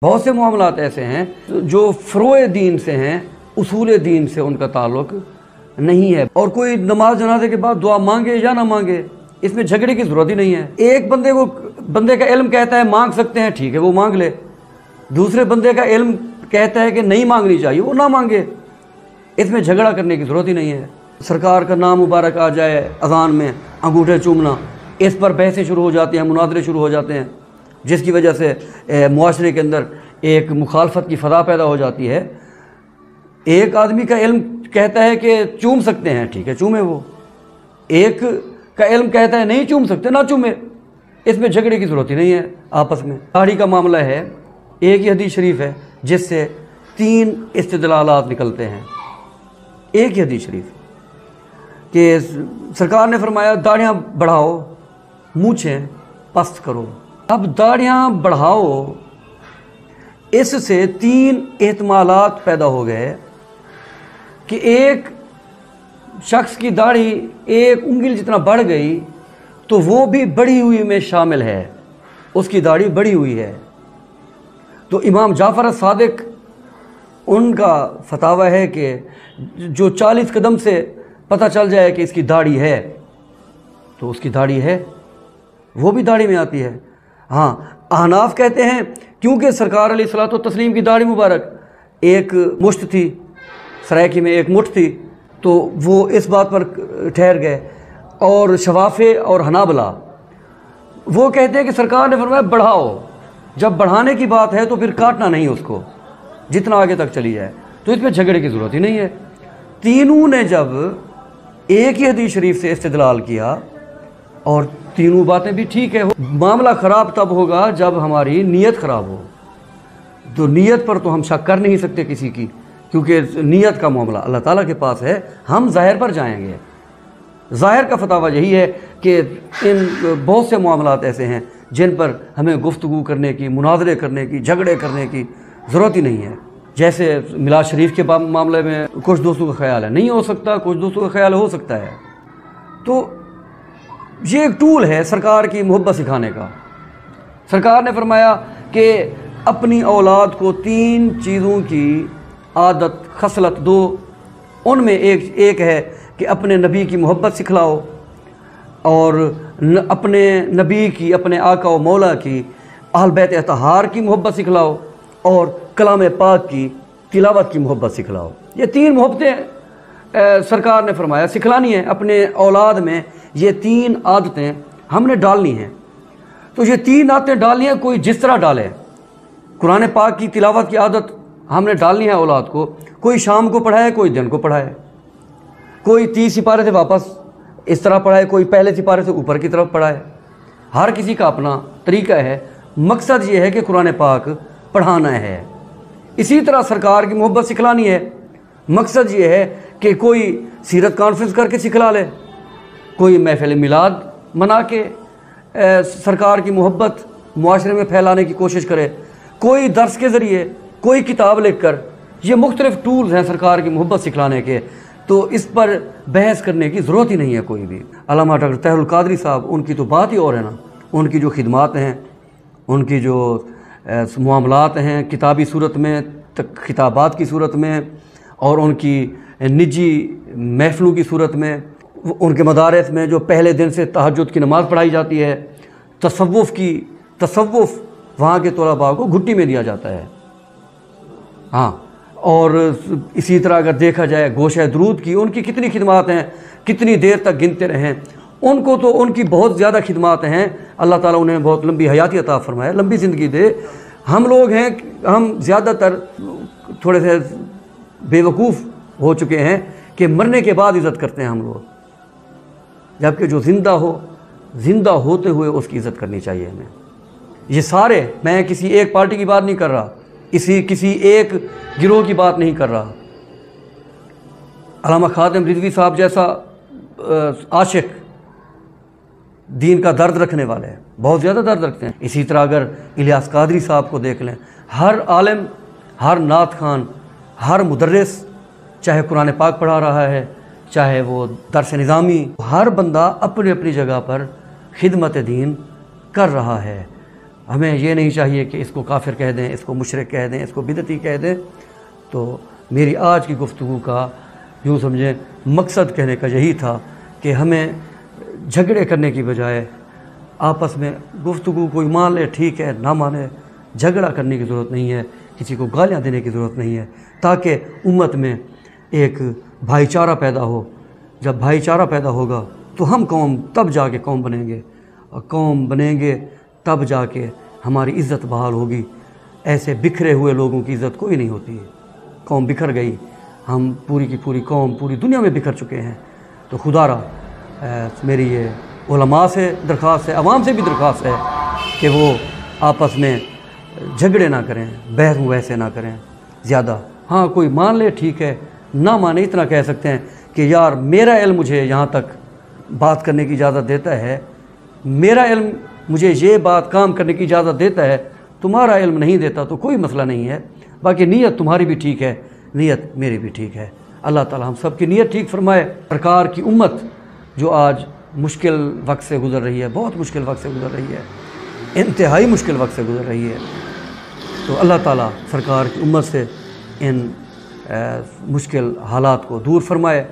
بہت سے معاملات ایسے ہیں جو فروع دین سے ہیں، اصول دین سے ان کا تعلق نہیں ہے، اور کوئی نماز جنازے کے بعد دعا مانگے یا نہ مانگے اس میں جھگڑے کی ضرورت ہی نہیں ہے۔ ایک بندے کا علم کہتا ہے مانگ سکتے ہیں، ٹھیک ہے وہ مانگ لے، دوسرے بندے کا علم کہتا ہے کہ نہیں مانگنی چاہیے، وہ نہ مانگے، اس میں جھگڑا کرنے کی ضرورت ہی نہیں ہے۔ سرکار کا نام مبارک آ جائے اذان میں انگوٹھے چومنا، اس پر بحثیں شروع ہو جاتی ہیں، مناظرے شروع ہو جاتے ہیں، جس کی وجہ سے معاشرے کے اندر ایک مخالفت کی فضا پیدا ہو جاتی ہے۔ ایک آدمی کا علم کہتا ہے کہ چوم سکتے ہیں، ٹھیک ہے چومے، وہ ایک کا علم کہتا ہے نہیں چوم سکتے، نہ چومے، اس میں جھگڑے کی ضرورت ہی نہیں ہے آپس میں۔ داڑھی کا معاملہ ہے، ایک ہی حدیث شریف ہے جس سے 3 استدلالات نکلتے ہیں، ایک ہی حدیث شریف کہ سرکار نے فرمایا داڑھیاں بڑھاؤ، مونچھیں پست کرو۔ اب داڑھیاں بڑھاؤ، اس سے 3 احتمالات پیدا ہو گئے کہ ایک شخص کی داڑھی 1 انگل جتنا بڑھ گئی تو وہ بھی بڑھی ہوئی میں شامل ہے، اس کی داڑھی بڑھی ہوئی ہے۔ تو امام جعفر صادق ان کا فتاوی ہے کہ جو 40 قدم سے پتہ چل جائے کہ اس کی داڑھی ہے تو اس کی داڑھی ہے، وہ بھی داڑھی میں آتی ہے۔ ہاں، احناف کہتے ہیں کیونکہ سرکار علیہ الصلوۃ والتسلیم کی داڑھی مبارک ایک مشت تھی، سرائکی میں ایک مٹھ تھی، تو وہ اس بات پر ٹھہر گئے۔ اور شوافع اور حنابلہ وہ کہتے ہیں کہ سرکار نے فرمایا بڑھاؤ، جب بڑھانے کی بات ہے تو پھر کاٹنا نہیں اس کو، جتنا آگے تک چلی جائے، تو اس میں جھگڑے کی ضرورت ہی نہیں ہے۔ تینوں نے جب ایک ہی حدیث شریف سے استدلال کیا اور تینوں باتیں بھی ٹھیک ہے، معاملہ خراب تب ہوگا جب ہماری نیت خراب ہو، تو نیت پر تو ہم شک کر نہیں سکتے کسی کی، کیونکہ نیت کا معاملہ اللہ تعالیٰ کے پاس ہے، ہم ظاہر پر جائیں گے۔ ظاہر کا فتویٰ یہی ہے کہ ان بہت سے معاملات ایسے ہیں جن پر ہمیں گفتگو کرنے کی، مناظرے کرنے کی، جھگڑے کرنے کی ضرورت ہی نہیں ہے۔ جیسے میلاد شریف کے معاملے میں کچھ دوستوں کا خیال ہے نہیں ہو سکتا، کچھ دوستوں کا خیال ہو سکتا ہے، تو یہ ایک ٹول ہے سرکار کی محبت سکھانے کا۔ سرکار نے فرمایا کہ اپنی اولاد کو 3 چیزوں کی عادت خصلت دو، ان میں ایک ہے کہ اپنے نبی کی محبت سکھلاؤ، اور اپنے نبی کی، اپنے آقا و مولا کی، اہل بیت اطہار کی محبت سکھلاؤ، اور کلام پاک کی تلاوت کی محبت سکھلاؤ۔ یہ 3 محبتیں سرکار نے فرمایا سکھلانی ہیں اپنے اولاد میں، یہ 3 عادتیں ہم نے ڈالنی ہیں۔ تو یہ 3 عادتیں ڈالنی ہیں، کوئی جس طرح ڈالے۔ قرآن پاک کی تلاوت کی عادت ہم نے ڈالنی ہے اولاد کو، کوئی شام کو پڑھائے، کوئی دن کو پڑھائے، کوئی 30 سپارے سے واپس اس طرح پڑھائے، کوئی پہلے سپارے سے اوپر کی طرف پڑھائے۔ ہر کسی کا اپنا طریقہ ہے، مقصد یہ ہے کہ قرآن پاک پڑھانا ہے۔ اسی طرح سرکار کی محبت سکھلانی ہے، مقصد یہ ہے کہ کوئی سیرت کانفرنس کر کے سکھلا لے، کوئی محفل میلاد منا کے سرکار کی محبت معاشرے میں پھیلانے کی کوشش کرے، کوئی درس کے ذریعے، کوئی کتاب لکھ کر۔ یہ مختلف ٹولز ہیں سرکار کی محبت سکھلانے کے، تو اس پر بحث کرنے کی ضرورت ہی نہیں ہے کوئی بھی۔ علامہ ڈاکٹر طاہر القادری صاحب، ان کی تو بات ہی اور ہے نا، ان کی جو خدمات ہیں، ان کی جو معاملات ہیں کتابی صورت میں، خطابات کی صورت میں، اور ان کی نجی محفلوں کی صورت میں، ان کے مدارس میں جو پہلے دن سے تہجد کی نماز پڑھائی جاتی ہے، تصوف وہاں کے طلباء کو گھٹی میں دیا جاتا ہے۔ ہاں، اور اسی طرح اگر دیکھا جائے گوشہ درود کی، ان کی کتنی خدمات ہیں، کتنی دیر تک گنتے رہیں، ان کو تو ان کی بہت زیادہ خدمات ہیں، اللہ تعالیٰ انہیں بہت لمبی حیاتی عطا فرمائے، لمبی زندگی دے۔ ہم لوگ ہیں، ہم زیادہ تر تھوڑے سے بے وقوف ہو چکے ہیں کہ مرنے کے بعد عزت کرتے ہیں ہم لوگ، جبکہ جو زندہ ہو، زندہ ہوتے ہوئے اس کی عزت کرنی چاہیے ہمیں۔ یہ سارے، میں کسی ایک پارٹی کی بات نہیں کر رہا، کسی ایک گروہ کی بات نہیں کر رہا۔ علامہ خادم رضوی صاحب جیسا عاشق، دین کا درد رکھنے والے ہیں، بہت زیادہ درد رکھتے ہیں۔ اسی طرح اگر الیاس قادری صاحب کو دیکھ لیں، ہر عالم، ہر نعت خوان، ہر مدرس، چاہے قرآن پاک پڑھا رہا ہے، چاہے وہ درس نظامی، ہر بندہ اپنی اپنی جگہ پر خدمت دین کر رہا ہے۔ ہمیں یہ نہیں چاہیے کہ اس کو کافر کہہ دیں، اس کو مشرک کہہ دیں، اس کو بدعتی کہہ دیں۔ تو میری آج کی گفتگو کا یوں سمجھیں مقصد کہنے کا یہی تھا کہ ہمیں جھگڑے کرنے کی بجائے آپس میں گفتگو، کوئی مان لے ٹھیک ہے، نہ مانے، جھگڑا کرنے کی ضرورت نہیں ہے، کسی کو گالیاں دینے کی ضرورت نہیں ہے، تاکہ امت میں ایک بھائی چارہ پیدا ہو۔ جب بھائی چارہ پیدا ہوگا تو ہم قوم، تب جا کے قوم بنیں گے، اور قوم بنیں گے تب جا کے ہماری عزت بحال ہوگی۔ ایسے بکھرے ہوئے لوگوں کی عزت کوئی نہیں ہوتی ہے۔ قوم بکھر گئی، ہم پوری کی پوری قوم پوری دنیا میں بکھر چکے ہیں۔ تو خدا را میری یہ علماء سے درخواست ہے، عوام سے بھی درخواست ہے کہ وہ آپس میں جھگڑے نہ کریں، بحث مباحثے نہ کریں زیادہ۔ ہاں کوئی مان لے ٹھیک ہے، نہ مانے اتنا کہہ سکتے ہیں کہ یار میرا علم مجھے یہاں تک بات کرنے کی اجازت دیتا ہے، میرا علم مجھے یہ بات کام کرنے کی اجازت دیتا ہے، تمہارا علم نہیں دیتا تو کوئی مسئلہ نہیں ہے۔ باقی نیت تمہاری بھی ٹھیک ہے، نیت میری بھی ٹھیک ہے۔ اللہ تعالی ہم سب کی نیت ٹھیک فرمائے۔ سرکار کی امت جو آج مشکل وقت سے گزر رہی ہے، بہت مشکل وقت سے گزر رہی ہے، انتہائی مشکل وقت سے گزر رہی ہے، تو اللہ تعالیٰ سرکار کی امت سے ان مشکل حالات کو دور فرمائے۔